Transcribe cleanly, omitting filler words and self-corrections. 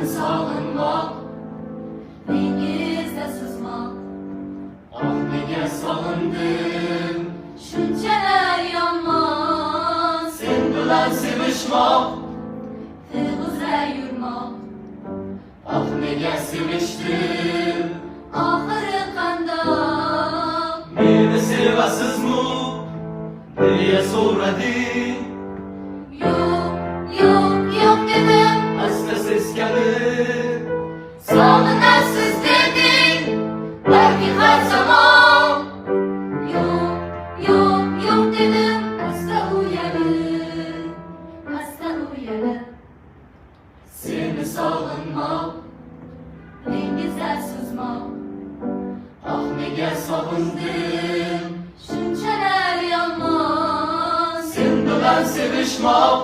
Seni sağınmak, dengizde sızmak. ah nega sağındım. Shunchalar yomon, Sen bilan sevishmoq, til uzra yurmoq. ah nega sevishdim. Oxiri qandoq? Meni sevasizmi deya so'rading. Yo'q dedim. Asta seskanib, Sog'inasiz deding, balki har zamon. Yo'q dedim. Asta uyalib. seni sog'inmoq, Dengizda suzmoq. ah nega sog'indim. Shunchalar yomon. Sen bilan sevishmoq.